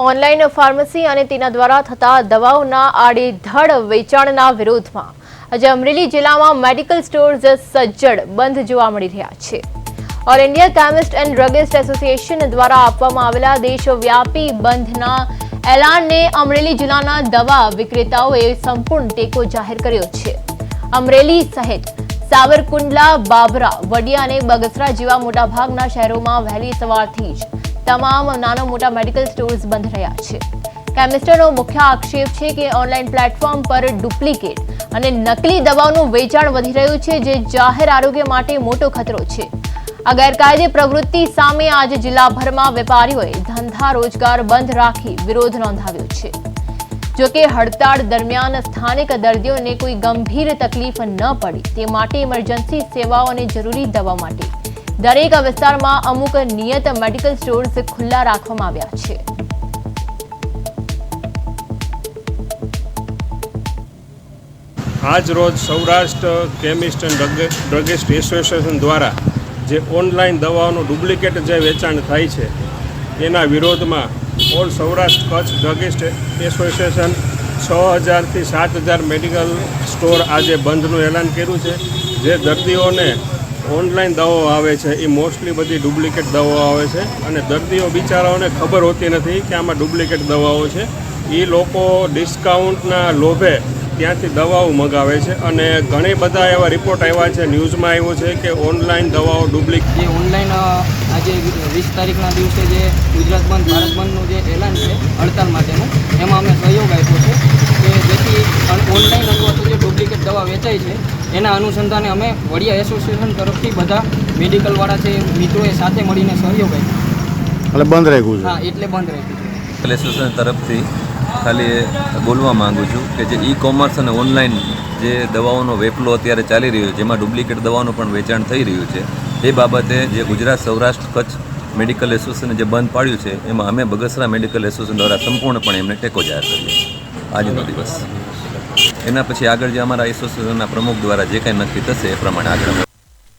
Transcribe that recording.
Online pharmacy અને તેના દ્વારા થતા દવાઓના આડેધડ વેચાણના વિરોધમાં આજે અમરેલી જિલ્લામાં મેડિકલ સ્ટોર્સ સજ્જડ બંધ જોવા મળી રહ્યા છે। All India chemist and druggist association દ્વારા આપવામાં આવેલા દેશવ્યાપી બંધના એલાનને અમરેલી જિલ્લાના દવા વિક્રેતાઓએ સંપૂર્ણ ટેકો જાહેર કર્યો છે। અમરેલી સહિત સાવરકુંડલા, બાબરા, વડિયા અને બગસરા જેવા મોટાભાગના શહેરોમાં વહેલી સવારથી જ તમામ નાના મોટા મેડિકલ સ્ટોર્સ બંધ રહ્યા છે। કેમિસ્ટોનો મુખ્ય આક્ષેપ છે કે ઓનલાઈન પ્લેટફોર્મ પર ડુપ્લિકેટ અને નકલી દવાઓનું વેચાણ વધી રહ્યું છે, જે જાહેર આરોગ્ય માટે મોટો ખતરો છે। આ ગેરકાયદે પ્રવૃત્તિ સામે આજે જિલ્લાભરમાં વેપારીઓએ ધંધા રોજગાર બંધ રાખી વિરોધ નોંધાવ્યો છે। જોકે હડતાળ દરમિયાન સ્થાનિક દર્દીઓને કોઈ ગંભીર તકલીફ ન પડે તે માટે ઇમરજન્સી સેવાઓ અને જરૂરી દવા માટે દરેક વિસ્તારમાં અમુક નિયત મેડિકલ સ્ટોર્સ ખુલ્લા રાખવામાં આવ્યા છે। આજ રોજ Saurashtra chemist and druggist association દ્વારા જે ઓનલાઈન દવાઓનું ડુપ્લિકેટ જે વેચાણ થાય છે એના વિરોધમાં All Saurashtra Kutch Druggist Association 6000થી 7000 મેડિકલ સ્ટોર આજે બંધનું એલાન કર્યું છે। જે દર્દીઓને ઓનલાઈન દવાઓ આવે છે એ મોસ્ટલી બધી ડુપ્લિકેટ દવાઓ આવે છે અને દર્દીઓ બિચારાઓને ખબર હોતી નથી કે આમાં ડુપ્લિકેટ દવાઓ છે। એ લોકો ડિસ્કાઉન્ટના લોભે ત્યાંથી દવાઓ મંગાવે છે અને ઘણી બધા એવા રિપોર્ટ આવ્યા છે, ન્યૂઝમાં આવ્યું છે કે ઓનલાઈન દવાઓ ડુપ્લિકેટ જે ઓનલાઈન આજે 20 તારીખના દિવસે જે ગુજરાત બંધ ભારત બંધનું જે એલાન છે હડતાલ માટેનું, એમાં અમે સહયોગ આપ્યો છે કે જેથી ઓનલાઈન અથવા તો જે ડુપ્લિકેટ દવા વેચાય છે એના અનુસંધાને અમે વડિયા એસોસિએશન તરફથી બધા મેડિકલવાળા છે મિત્રોએ સાથે મળીને સહયોગ આપ્યો એટલે બંધ રાખ્યું છે। હા, એટલે બંધ રાખ્યું છે। મેડિકલ એસોસિએશન તરફથી ખાલી બોલવા માગું છું કે જે કોમર્સ અને ઓનલાઈન જે દવાઓનો વેપલો અત્યારે ચાલી રહ્યો છે, જેમાં ડુપ્લિકેટ દવાનું પણ વેચાણ થઈ રહ્યું છે, એ બાબતે જે ગુજરાત સૌરાષ્ટ્ર કચ્છ મેડિકલ એસોસિએશને જે બંધ પાડ્યું છે એમાં અમે બગસરા મેડિકલ એસોસિએશન દ્વારા સંપૂર્ણપણે એમને ટેકો જાહેર કરીએ છીએ આજનો દિવસ। એના પછી આગળ જે અમારા એસોસિએશનના પ્રમુખ દ્વારા જે કંઈ નક્કી થશે એ પ્રમાણે આગળ અમે